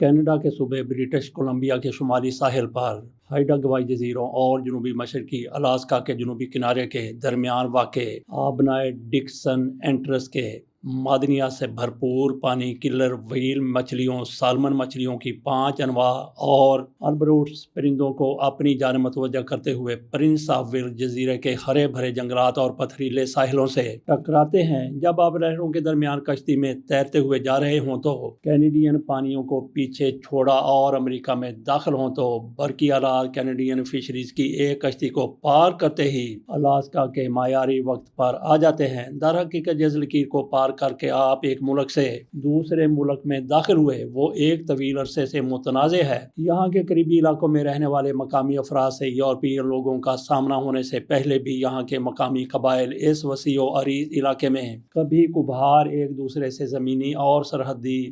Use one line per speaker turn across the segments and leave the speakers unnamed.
Canada کے صوبے British Columbia کے شمالی ساحل پر ہائیڈا گوائی جزیروں اور جنوبی مشرقی الاسکا کے جنوبی کنارے کے درمیان واقع آبنائے ڈکسن اینٹرس کے معدنیات سے بھرپور پانی کلر ویل مچھلیوں سالمن مچھلیوں کی 5 انواع اور البروٹس پرندوں کو اپنی جانب متوجہ کرتے ہوئے پرنس آف ویلز جزیرے کے ہرے بھرے جنگلات اور پتھریلے ساحلوں سے ٹکراتے ہیں۔ جب آپ لہروں کے درمیان کشتی میں تیرتے ہوئے جا رہے ہوں تو کینیڈین پانیوں کو پیچھے چھوڑا اور امریکہ میں داخل ہوں تو برقی آلات کینیڈین فشریز کی ایک کشتی کو پار کرتے ہی الاسکا کے معیاری وقت پر آ جاتے ہیں۔ در حقیقت جس لکیر کو پار کر کے آپ ایک ملک سے دوسرے ملک میں داخل ہوئے وہ ایک طویل عرصے سے متنازع ہے۔ یہاں کے قریبی علاقوں میں رہنے والے مقامی افراد سے یورپین لوگوں کا سامنا ہونے سے پہلے بھی یہاں کے مقامی قبائل اس وسیع و عریض علاقے میں کبھی کبھار ایک دوسرے سے زمینی اور سرحدی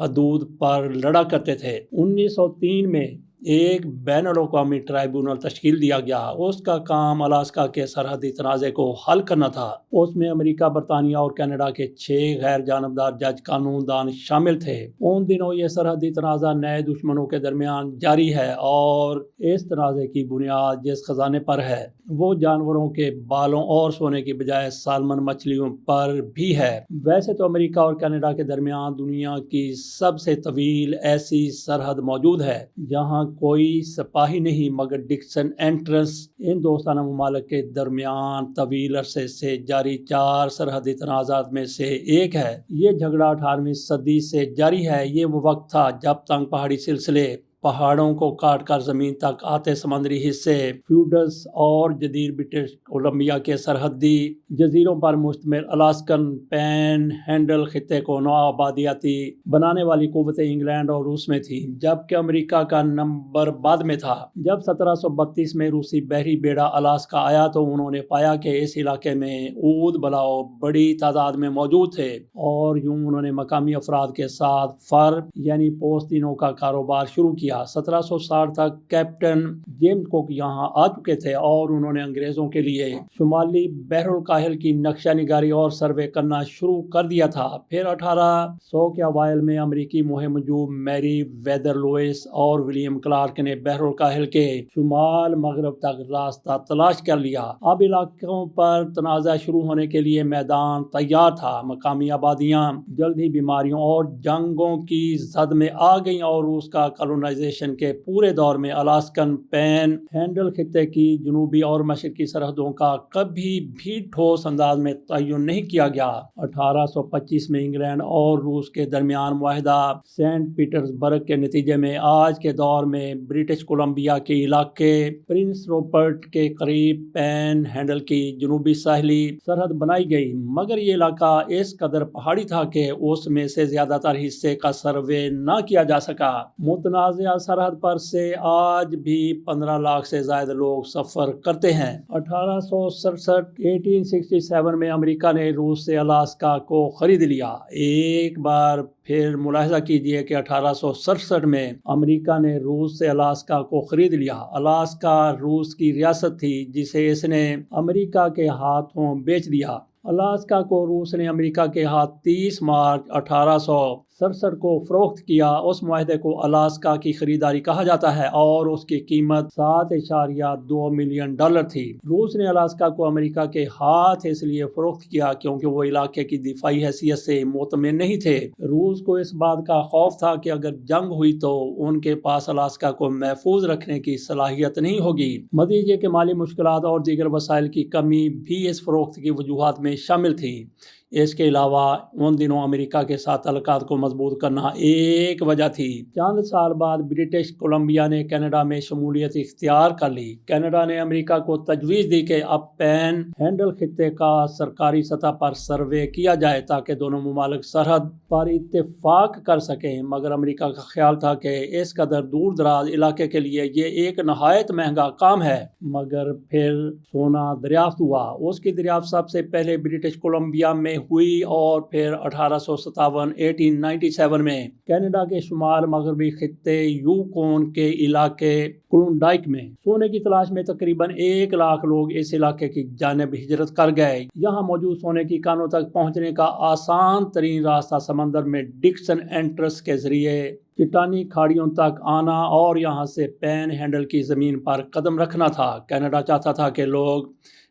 حدود پر لڑا کرتے تھے۔ 1903 میں ایک بین الاقوامی ٹرائبونل تشکیل دیا گیا۔ اس کا کام الاسکا کے سرحدی تنازع کو حل کرنا تھا۔ اس میں امریکہ، برطانیہ اور کینیڈا کے 6 غیر جانبدار جج قانون دان شامل تھے۔ ان دنوں یہ سرحدی تنازع نئے دشمنوں کے درمیان جاری ہے اور اس تنازع کی بنیاد جس خزانے پر ہے وہ جانوروں کے بالوں اور سونے کی بجائے سالمن مچھلیوں پر بھی ہے۔ ویسے تو امریکہ اور کینیڈا کے درمیان دنیا کی سب سے طویل ایسی سرحد موجود ہے جہاں کوئی سپاہی نہیں، مگر ڈکسن اینٹرس ان دوستانہ ممالک کے درمیان طویل عرصے سے جاری 4 سرحدی تنازعات میں سے ایک ہے۔ یہ جھگڑا 18ویں صدی سے جاری ہے۔ یہ وہ وقت تھا جب تنگ پہاڑی سلسلے پہاڑوں کو کاٹ کر زمین تک آتے سمندری حصے فیوڈز اور جدید برٹش کولمبیا کے سرحدی جزیروں پر مشتمل الاسکن پین ہینڈل خطے کو نوآبادیاتی بنانے والی قوتیں انگلینڈ اور روس میں تھیں، جبکہ امریکہ کا نمبر بعد میں تھا۔ جب 1732 میں روسی بحری بیڑا الاسکا آیا تو انہوں نے پایا کہ اس علاقے میں اود بلاؤ بڑی تعداد میں موجود تھے اور یوں انہوں نے مقامی افراد کے ساتھ فر یعنی پوستینوں کا کاروبار شروع کیا۔ 1760 تک کیپٹن جیمز کوک یہاں آ چکے تھے اور انہوں نے انگریزوں کے لیے شمالی بحر الکاہل کی نقشہ نگاری اور سروے کرنا شروع کر دیا تھا۔ پھر 1800 کے اوائل میں امریکی مہم جو میری ویدر لوئس اور ولیم کلارک نے بحر الکاہل کے شمال مغرب تک راستہ تلاش کر لیا۔ اب علاقوں پر تنازع شروع ہونے کے لیے میدان تیار تھا۔ مقامی آبادیاں جلد ہی بیماریوں اور جنگوں کی زد میں آ گئیں اور روس کا کالونائزیشن کے پورے دور میں الاسکن پین ہینڈل خطے کی جنوبی اور مشرقی سرحدوں کا کبھی بھی ٹھوس انداز میں تعین نہیں کیا گیا۔ 1825 میں انگلینڈ اور روس کے درمیان معاہدہ سینٹ پیٹرز برگ کے نتیجے میں آج کے دور میں برٹش کولمبیا کے علاقے پرنس روپرٹ کے قریب پین ہینڈل کی جنوبی ساحلی سرحد بنائی گئی، مگر یہ علاقہ اس قدر پہاڑی تھا کہ اس میں سے زیادہ تر حصے کا سروے نہ کیا جا سکا۔ متنازع سرحد پر سے آج بھی 15 لاکھ سے زائد لوگ سفر کرتے ہیں۔ 1867 میں امریکہ نے روس سے الاسکا کو خرید لیا۔ ایک بار پھر ملاحظہ کیجئے کہ 1867 میں امریکہ نے روس سے الاسکا کو خرید لیا۔ الاسکا روس کی ریاست تھی جسے اس نے امریکہ کے ہاتھوں بیچ دیا۔ الاسکا کو روس نے امریکہ کے ہاتھ 30 مارچ 1867 کو فروخت کیا۔ اس معاہدے کو الاسکا کی خریداری کہا جاتا ہے اور اس کی قیمت $7.2 ملین تھی۔ روس نے الاسکا کو امریکہ کے ہاتھ اس لیے فروخت کیا کیونکہ وہ علاقے کی دفاعی حیثیت سے مطمئن نہیں تھے۔ روس کو اس بات کا خوف تھا کہ اگر جنگ ہوئی تو ان کے پاس الاسکا کو محفوظ رکھنے کی صلاحیت نہیں ہوگی۔ مزید یہ کہ مالی مشکلات اور دیگر وسائل کی کمی بھی اس فروخت کی وجوہات میں شامل تھی۔ اس کے علاوہ ان دنوں امریکہ کے ساتھ تعلقات کو مضبوط کرنا ایک وجہ تھی۔ چند سال بعد برٹش کولمبیا نے کینیڈا میں شمولیت اختیار کر لی۔ کینیڈا نے امریکہ کو تجویز دی کہ اب پین ہینڈل خطے کا سرکاری سطح پر سروے کیا جائے تاکہ دونوں ممالک سرحد پر اتفاق کر سکیں، مگر امریکہ کا خیال تھا کہ اس قدر دور دراز علاقے کے لیے یہ ایک نہایت مہنگا کام ہے۔ مگر پھر سونا دریافت ہوا۔ اس کی دریافت سب سے پہلے برٹش کولمبیا میں ہوئی اور پھر 1897 میں کینیڈا کے شمال مغربی خطے یوکون کے علاقے کلونڈائک میں سونے کی تلاش میں تقریباً 1 لاکھ لوگ اس علاقے کی جانب ہجرت کر گئے۔ یہاں موجود سونے کی کانوں تک پہنچنے کا آسان ترین راستہ سمندر میں ڈکسن اینٹرس کے ذریعے چٹانی کھاڑیوں تک آنا اور یہاں سے پین ہینڈل کی زمین پر قدم رکھنا تھا۔ کینیڈا چاہتا تھا کہ لوگ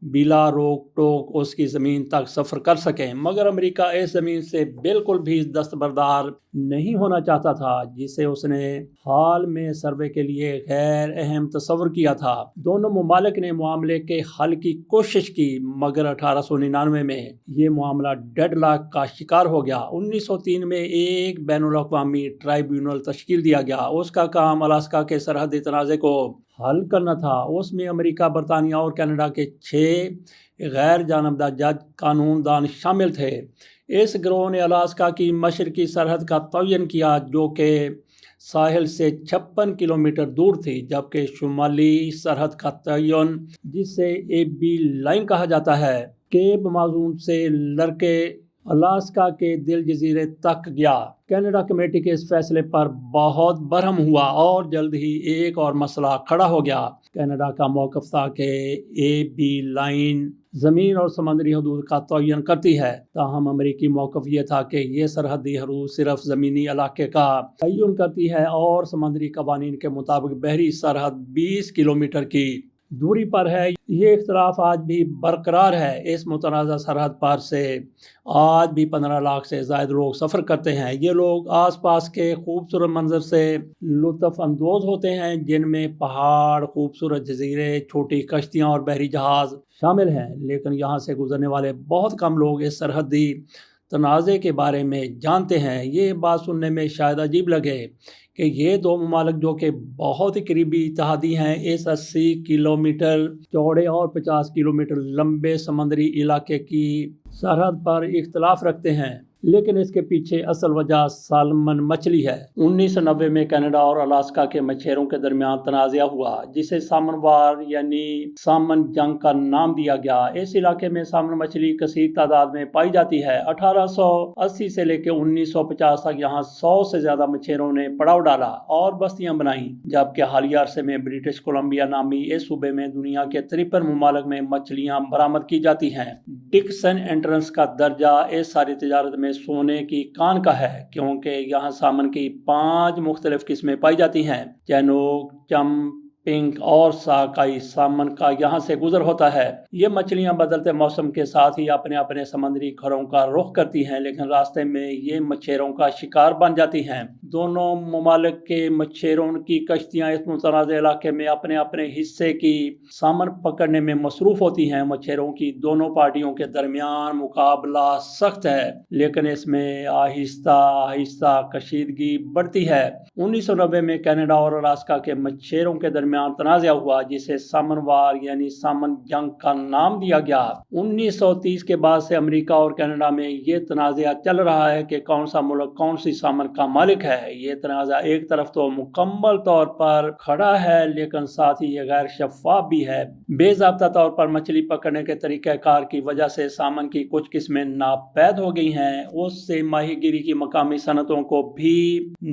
بلا روک ٹوک اس کی زمین تک سفر کر سکیں، مگر امریکہ اس زمین سے بالکل بھی دستبردار نہیں ہونا چاہتا تھا، جسے اس نے حال میں سروے کے لیے غیر اہم تصور کیا تھا۔ دونوں ممالک نے معاملے کے حل کی کوشش کی، مگر 1899 میں یہ معاملہ ڈیڈ لاک کا شکار ہو گیا۔ 1903 میں ایک بین الاقوامی ٹرائبیونل تشکیل دیا گیا۔ اس کا کام الاسکا کے سرحدی تنازع کو حل کرنا تھا۔ اس میں امریکہ، برطانیہ اور کینیڈا کے 6 غیر جانبدار جج قانون دان شامل تھے۔ اس گروہ نے الاسکا کی مشرقی سرحد کا تعین کیا، جو کہ ساحل سے 56 کلومیٹر دور تھی، جبکہ شمالی سرحد کا تعین، جسے اے بی لائن کہا جاتا ہے، کیپ مازون سے لڑکے الاسکا کے دل جزیرے تک گیا۔ کینیڈا کمیٹی کے اس فیصلے پر بہت برہم ہوا اور جلد ہی ایک اور مسئلہ کھڑا ہو گیا۔ کینیڈا کا موقف تھا کہ اے بی لائن زمین اور سمندری حدود کا تعین کرتی ہے، تاہم امریکی موقف یہ تھا کہ یہ سرحدی حدود صرف زمینی علاقے کا تعین کرتی ہے اور سمندری قوانین کے مطابق بحری سرحد 20 کلومیٹر کی دوری پر ہے۔ یہ اختلاف آج بھی برقرار ہے۔ اس متنازع سرحد پر سے آج بھی 15 لاکھ سے زائد لوگ سفر کرتے ہیں۔ یہ لوگ آس پاس کے خوبصورت منظر سے لطف اندوز ہوتے ہیں، جن میں پہاڑ، خوبصورت جزیرے، چھوٹی کشتیاں اور بحری جہاز شامل ہیں، لیکن یہاں سے گزرنے والے بہت کم لوگ اس سرحدی تنازع کے بارے میں جانتے ہیں۔ یہ بات سننے میں شاید عجیب لگے کہ یہ دو ممالک، جو کہ بہت ہی قریبی اتحادی ہیں، اس 80 کلومیٹر چوڑے اور 50 کلومیٹر لمبے سمندری علاقے کی سرحد پر اختلاف رکھتے ہیں، لیکن اس کے پیچھے اصل وجہ سالمن مچھلی ہے۔ 1990 میں کینیڈا اور الاسکا کے مچھیروں کے درمیان تنازع ہوا، جسے سالمن وار یعنی سالمن جنگ کا نام دیا گیا۔ اس علاقے میں سالمن مچھلی کثیر تعداد میں پائی جاتی ہے۔ 1880 سے لے کے 1950 تک یہاں 100 سے زیادہ مچھیروں نے پڑاؤ ڈالا اور بستیاں بنائیں، جبکہ حالیہ عرصے میں برٹش کولمبیا نامی اس صوبے میں دنیا کے 53 ممالک میں مچھلیاں برآمد کی جاتی ہیں۔ ڈکسن انٹرنس کا درجہ اس ساری تجارت میں سونے کی کان کا ہے، کیونکہ یہاں سالمن کی 5 مختلف قسمیں پائی جاتی ہیں۔ چینوک، چمپ، پنک اور ساکائی سالمن کا یہاں سے گزر ہوتا ہے۔ یہ مچھلیاں بدلتے موسم کے ساتھ ہی اپنے اپنے سمندری گھروں کا رخ کرتی ہیں، لیکن راستے میں یہ مچھیروں کا شکار بن جاتی ہیں۔ دونوں ممالک کے مچھیروں کی کشتیاں اس متنازع علاقے میں اپنے اپنے حصے کی سالمن پکڑنے میں مصروف ہوتی ہیں۔ مچھیروں کی دونوں پارٹیوں کے درمیان مقابلہ سخت ہے، لیکن اس میں آہستہ آہستہ کشیدگی بڑھتی ہے۔ 1990 میں کینیڈا اور الاسکا کے مچھیروں کے درمیان تنازع ہوا، جسے سالمن وار یعنی سالمن جنگ کا نام دیا گیا۔ 1930 کے بعد سے امریکہ اور کینیڈا میں یہ تنازع چل رہا ہے کہ کون سا ملک کون سی سالمن کا مالک ہے۔ یہ تنازع ایک طرف تو مکمل طور پر کھڑا ہے، لیکن ساتھ ہی یہ غیر شفاف بھی ہے۔ بے ضابطہ طور پر مچھلی پکڑنے کے طریقہ کار کی وجہ سے سالمن کی کچھ قسمیں ناپید ہو گئی ہیں۔ اس سے ماہی گیری کی مقامی صنعتوں کو بھی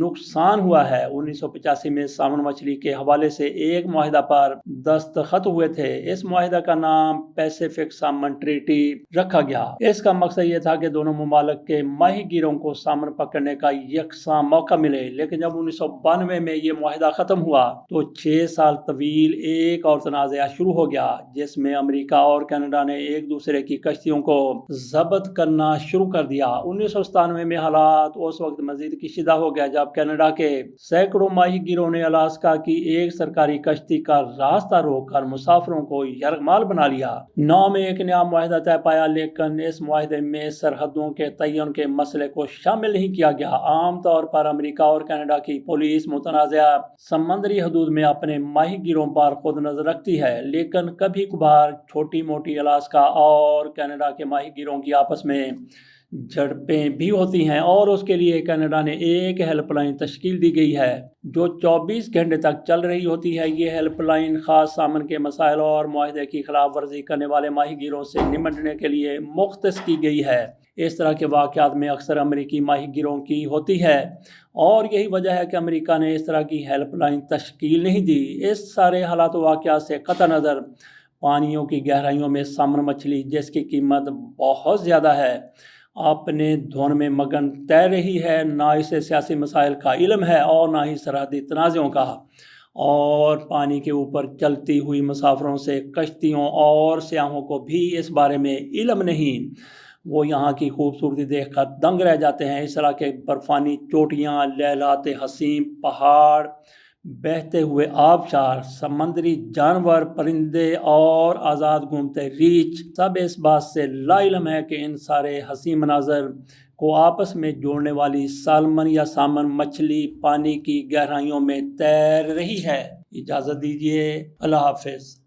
نقصان ہوا ہے۔ 1985 میں سالمن مچھلی کے حوالے سے ایک معاہدہ پر دستخط ہوئے تھے۔ اس معاہدہ کا نام پیسیفک سالمن ٹریٹی رکھا گیا۔ اس کا مقصد یہ تھا کہ دونوں ممالک کے ماہی گیروں کو سالمن پکڑنے کا یکساں موقع ملے، لیکن جب 1992 میں یہ معاہدہ ختم ہوا تو 6 سال طویل ایک اور تنازع شروع ہو گیا، جس میں امریکہ اور کینیڈا نے ایک دوسرے کی کشتیوں کو ضبط کرنا شروع کر دیا۔ 1997 میں حالات اس وقت مزید کشیدہ ہو گیا جب کینیڈا کے سینکڑوں ماہی گیروں نے الاسکا کی ایک سرکاری کشتی کا راستہ روک کر مسافروں کو یرغمال بنا لیا۔ 9 میں ایک نیا معاہدہ طے پایا، لیکن اس معاہدے میں سرحدوں کے تعین کے مسئلے کو شامل نہیں کیا گیا۔ عام طور پر امریکہ اور کینیڈا کی پولیس متنازع سمندری حدود میں اپنے ماہی گیروں پر خود نظر رکھتی ہے، لیکن کبھی کبھار چھوٹی موٹی الاسکا اور کینیڈا کے ماہی گیروں کی آپس میں جھڑپیں بھی ہوتی ہیں، اور اس کے لیے کینیڈا نے ایک ہیلپ لائن تشکیل دی گئی ہے جو 24 گھنٹے تک چل رہی ہوتی ہے۔ یہ ہیلپ لائن خاص سالمن کے مسائل اور معاہدے کی خلاف ورزی کرنے والے ماہی گیروں سے نمٹنے کے لیے مختص کی گئی ہے۔ اس طرح کے واقعات میں اکثر امریکی ماہی گیروں کی ہوتی ہے، اور یہی وجہ ہے کہ امریکہ نے اس طرح کی ہیلپ لائن تشکیل نہیں دی۔ اس سارے حالات و واقعات سے قطع نظر پانیوں کی گہرائیوں میں سالمن مچھلی، جس کی قیمت بہت زیادہ ہے، اپنے دھن میں مگن تیر رہی ہے، نہ اسے سیاسی مسائل کا علم ہے اور نہ ہی سرحدی تنازعوں کا، اور پانی کے اوپر چلتی ہوئی مسافروں سے کشتیوں اور سیاحوں کو بھی اس بارے میں علم نہیں۔ وہ یہاں کی خوبصورتی دیکھ کر دنگ رہ جاتے ہیں۔ اس طرح کے برفانی چوٹیاں، لہلاتے حسین پہاڑ، بہتے ہوئے آبشار، سمندری جانور، پرندے اور آزاد گھومتے ریچھ، سب اس بات سے لا علم ہے کہ ان سارے حسین مناظر کو آپس میں جوڑنے والی سالمن یا سامن مچھلی پانی کی گہرائیوں میں تیر رہی ہے۔ اجازت دیجیے، اللہ حافظ۔